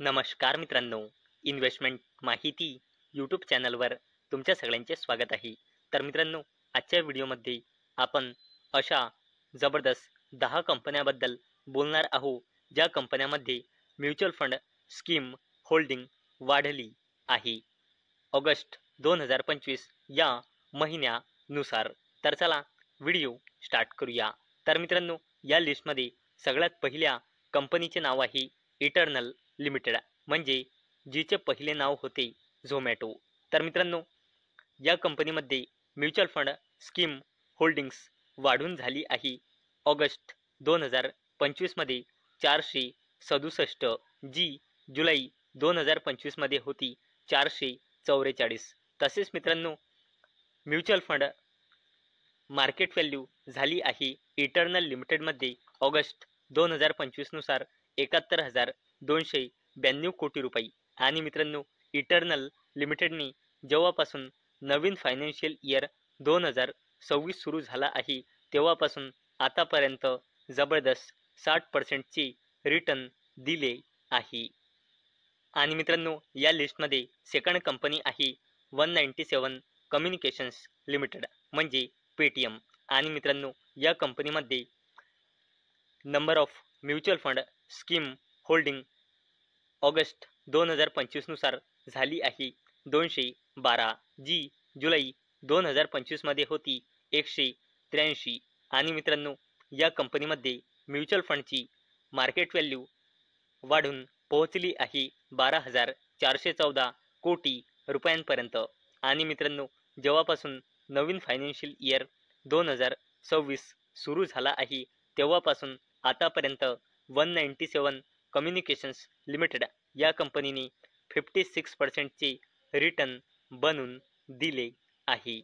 नमस्कार मित्रांनो, इन्व्हेस्टमेंट माहिती यूट्यूब चॅनलवर तुमच्या सगळ्यांचे स्वागत आहे. तर मित्रांनो, आजच्या व्हिडिओमध्ये आपण अशा जबरदस्त 10 कंपन्याबद्दल बोलणार आहोत, ज्या कंपन्यांमध्ये म्युच्युअल फंड स्कीम होल्डिंग वाढली आहे ऑगस्ट 2025 या महिन्यानुसार. तर चला व्हिडिओ स्टार्ट करूया. तर मित्रांनो, या लिस्टमध्ये सगळ्यात पहिल्या कंपनीचे नाव आहे इटर्नल लिमिटेड, म्हणजे जिचे पहिले नाव होते झोमॅटो. तर मित्रांनो, या कंपनीमध्ये म्युच्युअल फंड स्कीम होल्डिंग्स वाढून झाली आहे ऑगस्ट 2025 मध्ये 467, जी जुलै 2025 मध्ये होती 444. तसेच मित्रांनो, म्युच्युअल फंड मार्केट व्हॅल्यू झाली आहे इटर्नल लिमिटेडमध्ये ऑगस्ट 2025 नुसार 71,292 कोटी रुपये. आणि मित्रांनो, इटर्नल लिमिटेडनी जेव्हापासून नवीन फायनान्शियल इयर 2026 सुरू झाला आहे तेव्हापासून आतापर्यंत जबरदस्त 60%चे रिटर्न दिले आहे. आणि मित्रांनो, या लिस्टमध्ये सेकंड कंपनी आहे 197 कम्युनिकेशन्स लिमिटेड, म्हणजे पेटीएम. आणि मित्रांनो, या कंपनीमध्ये number of mutual fund scheme holding August 2025 नुसार झाली आहे 212, जी जुलै 2025 मध्ये होती 183. आणि मित्रांनो, या कंपनीमध्ये म्युच्युअल फंडची मार्केट व्हॅल्यू वाढून पोहोचली आहे 12,414 कोटी रुपयांपर्यंत. आणि मित्रांनो, जेव्हापासून नवीन फायनान्शियल इयर 2026 सुरू झाला आहे तेव्हापासून आतापर्यंत 197 कम्युनिकेशन्स लिमिटेड या कंपनीने 56%चे रिटर्न बनवून दिले आहे.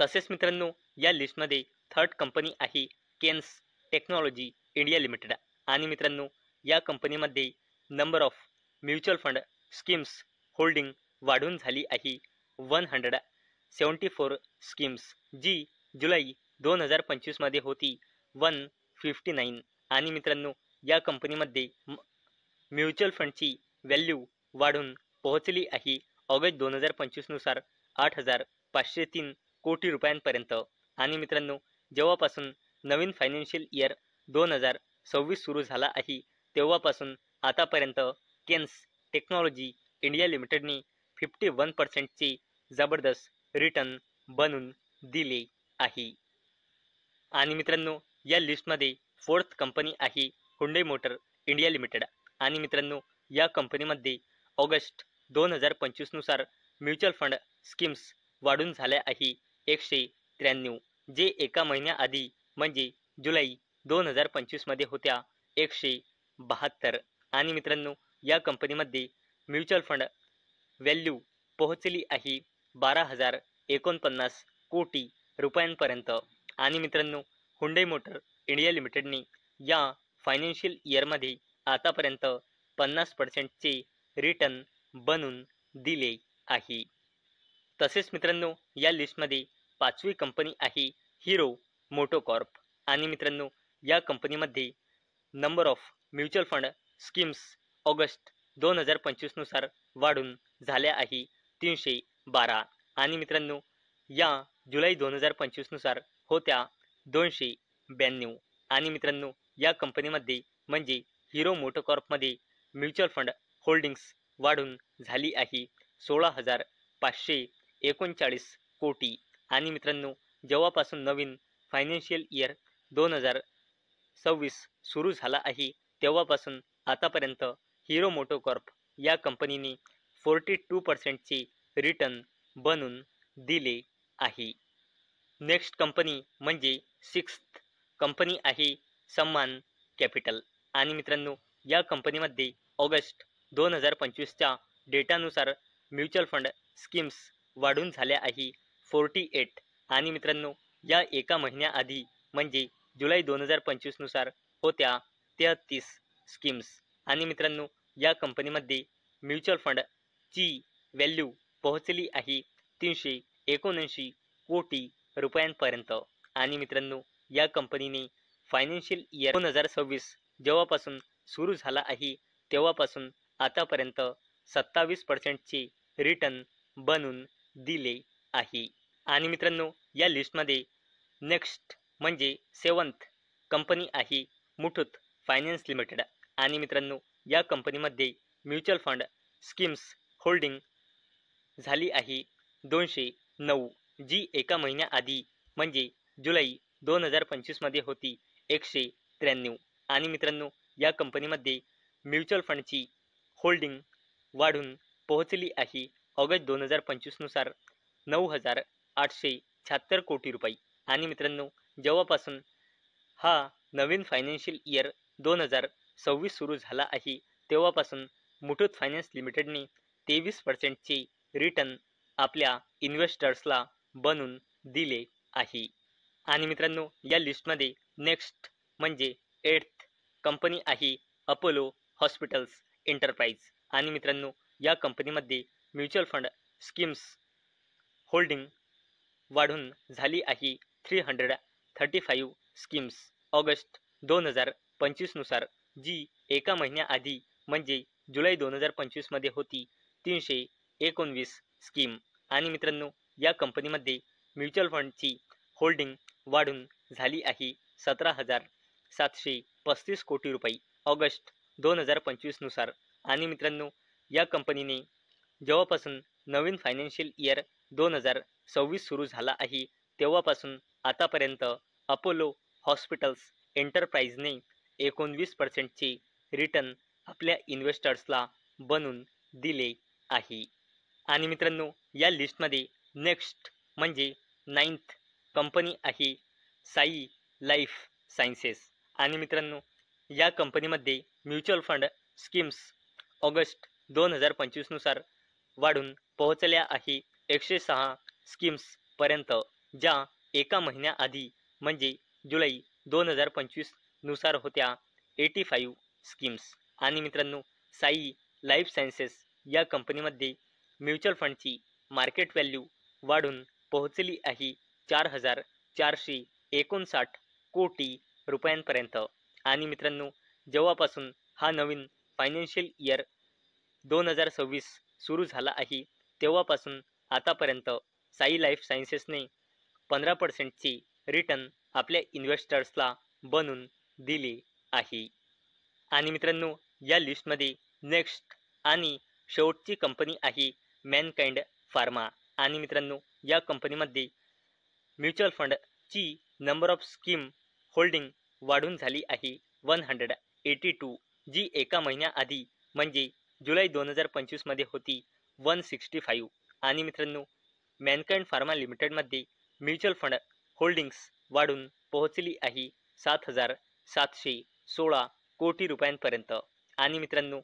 तसेच मित्रांनो, या लिस्टमध्ये थर्ड कंपनी आहे केन्स टेक्नॉलॉजी इंडिया लिमिटेड. आणि मित्रांनो, या कंपनीमध्ये number of mutual fund schemes holding वाढून झाली आहे 174 स्कीम्स, जी जुलै 2025 मध्ये होती 159. आणि मित्रांनो, या कंपनीमध्ये म्युच्युअल फंडची व्हॅल्यू वाढून पोहोचली आहे ऑगस्ट 2025 नुसार 8,503 कोटी रुपयांपर्यंत. आणि मित्रांनो, जेव्हापासून नवीन फायनान्शियल इयर 2026 सुरू झाला आहे तेव्हापासून आतापर्यंत केन्स टेक्नॉलॉजी इंडिया लिमिटेडने 51%चे जबरदस्त रिटर्न बनवून दिले आहे. आणि मित्रांनो, या लिस्टमध्ये फोर्थ कंपनी आहे हुंडई मोटर इंडिया लिमिटेड. आणि मित्रांनो, या कंपनीमध्ये ऑगस्ट 2025 नुसार म्युच्युअल फंड स्कीम्स वाढून झाल्या आहे 193, जे एका महिन्याआधी म्हणजे जुलै 2025 मध्ये होत्या 172. आणि मित्रांनो, या कंपनीमध्ये म्युच्युअल फंड व्हॅल्यू पोहोचली आहे 12,049 कोटी रुपयांपर्यंत. आणि मित्रांनो, हुंडई मोटर इंडिया लिमिटेडने या फायनान्शियल इयरमध्ये आतापर्यंत 50%चे रिटर्न बनवून दिले आहे. तसेच मित्रांनो, या लिस्टमध्ये पाचवी कंपनी आहे हिरो मोटोकॉर्प. आणि मित्रांनो, या कंपनीमध्ये number of mutual fund schemes August 2025 नुसार वाढून झाल्या आहे 312. आणि मित्रांनो, या जुलै 2025 नुसार होत्या 292. आणि मित्रांनो, या कंपनीमध्ये म्हणजे हिरो मोटोकॉर्पमध्ये म्युच्युअल फंड होल्डिंग्स वाढून झाली आहे 16,539 कोटी. आणि मित्रांनो, जेव्हापासून नवीन फायनान्शियल इयर 2026 सुरू झाला आहे तेव्हापासून आतापर्यंत हिरो मोटोकॉर्प या कंपनीने 42%चे रिटर्न बनवून दिले आहे. नेक्स्ट कंपनी म्हणजे सिक्स्थ कंपनी आहे सम्मान कॅपिटल. आणि मित्रांनो, या कंपनीमध्ये ऑगस्ट 2025च्या डेटानुसार म्युच्युअल फंड स्कीम्स वाढून झाल्या आहे 48. आणि मित्रांनो, या एका महिन्याआधी म्हणजे जुलै 2025 नुसार होत्या 33 स्कीम्स. आणि मित्रांनो, या कंपनीमध्ये म्युच्युअल फंडची व्हॅल्यू पोहोचली आहे 379 कोटी रुपयांपर्यंत. आणि मित्रांनो, या कंपनीने फायनान्शियल इयर 2026 जेव्हापासून सुरू झाला आहे तेव्हापासून आतापर्यंत 27% रिटर्न बनवून दिले आहे. आणि मित्रांनो, या लिस्टमध्ये नेक्स्ट म्हणजे 7th कंपनी आहे मुठूत फायनान्स लिमिटेड. आणि मित्रांनो, या कंपनीमध्ये म्युच्युअल फंड स्कीम्स होल्डिंग झाली आहे 209, जी एका महिन्याआधी म्हणजे जुलै 2025 मध्ये होती 193. आणि मित्रांनो, या कंपनीमध्ये म्युच्युअल फंडची होल्डिंग वाढून पोहोचली आहे ऑगस्ट 2025 नुसार 9,876 कोटी रुपये. आणि मित्रांनो, जेव्हापासून हा नवीन फायनान्शियल इयर 2026 सुरू झाला आहे तेव्हापासून मुठूत फायनान्स लिमिटेडने 23% रिटर्न आपल्या इन्व्हेस्टर्सला बनवून दिले आहे. आणि मित्रांनो, या लिस्टमध्ये नेक्स्ट म्हणजे 8th कंपनी आहे अपोलो हॉस्पिटल्स एंटरप्राइज. आणि मित्रांनो, या कंपनीमध्ये म्युच्युअल फंड स्कीम्स होल्डिंग वाढून झाली आहे 335 स्कीम्स ऑगस्ट 2025 नुसार, जी एका महिन्याआधी म्हणजे जुलै 2025 मध्ये होती 319 स्कीम. आणि मित्रांनो, या कंपनीमध्ये म्युच्युअल फंडची होल्डिंग वाढून झाली आहे 17,735 कोटी रुपये ऑगस्ट 2025 नुसार. आणि मित्रांनो, या कंपनीने जेव्हापासून नवीन फायनान्शियल इयर 2026 सुरू झाला आहे तेव्हापासून आतापर्यंत अपोलो हॉस्पिटल्स एंटरप्राइजने 19% रिटर्न आपल्या इन्व्हेस्टर्सला बनवून दिले आहे. आणि मित्रांनो, या लिस्टमध्ये नेक्स्ट म्हणजे 9th कंपनी आहे साई लाईफ सायन्सेस. आणि मित्रांनो, या कंपनीमध्ये म्युच्युअल फंड स्कीम्स ऑगस्ट 2025 नुसार वाढून पोहोचल्या आहे 106 स्कीम्सपर्यंत, ज्या एका महिन्याआधी म्हणजे जुलै 2025 नुसार होत्या 85 स्कीम्स. आणि मित्रांनो, साई लाईफ सायन्सेस या कंपनीमध्ये म्युच्युअल फंडची मार्केट व्हॅल्यू वाढून पोहोचली आहे 4,459 कोटी रुपयांपर्यंत. आणि मित्रांनो, जेव्हापासून हा नवीन फायनान्शियल इयर 2026 सुरू झाला आहे तेव्हापासून आतापर्यंत साई लाईफ सायन्सेसने 15% रिटर्न आपल्या इन्व्हेस्टर्सला बनवून दिले आहे. आणि मित्रांनो, या लिस्टमध्ये नेक्स्ट आणि शेवटची कंपनी आहे मॅनकाइंड फार्मा. आणि मित्रांनो, या कंपनीमध्ये म्युच्युअल फंडची नंबर ऑफ स्कीम होल्डिंग वाढून झाली आहे 182, जी एका महिन्याआधी म्हणजे जुलै 2025 मध्ये होती 165. आणि मित्रांनो, मॅनकाइंड फार्मा लिमिटेडमध्ये म्युच्युअल फंड होल्डिंग्स वाढून पोहोचली आहे 7,716 कोटी रुपयांपर्यंत. आणि मित्रांनो,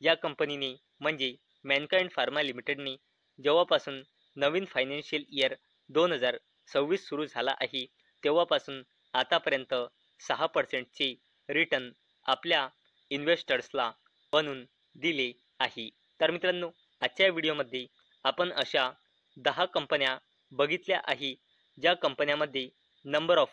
या कंपनीने म्हणजे मॅनकाइंड फार्मा लिमिटेडने जेव्हापासून नवीन फायनान्शियल इयर 2026 सुरू झाला आहे तेव्हापासून आतापर्यंत 6% रिटर्न आपल्या इन्व्हेस्टर्सला बनवून दिले आहे. तर मित्रांनो, आजच्या व्हिडिओमध्ये आपण अशा 10 कंपन्या बघितल्या आहे ज्या कंपन्यामध्ये number of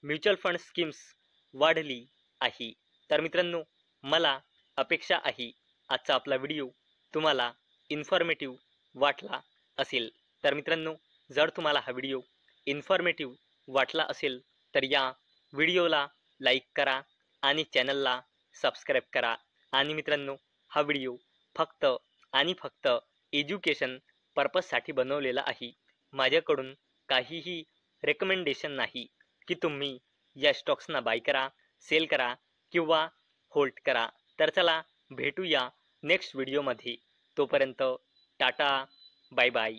mutual fund schemes वाढली आहे. तर मित्रांनो, मला अपेक्षा आहे आजचा आपला व्हिडिओ तुम्हाला इन्फॉर्मेटिव्ह वाटला असेल. तर मित्रांनो, जर तुम्हाला हा व्हिडिओ इन्फॉर्मेटिव्ह वाटला असेल तर या व्हिडिओला लाईक करा आणि चॅनलला सबस्क्राईब करा. आणि मित्रांनो, हा व्हिडिओ फक्त आणि फक्त एज्युकेशन पर्पजसाठी बनवलेला आहे. माझ्याकडून काहीही रेकमेंडेशन नाही की तुम्ही या स्टॉक्सना बाय करा, सेल करा किंवा होल्ड करा. तर चला भेटूया नेक्स्ट व्हिडिओमध्ये. तोपर्यंत टाटा, बाय बाय.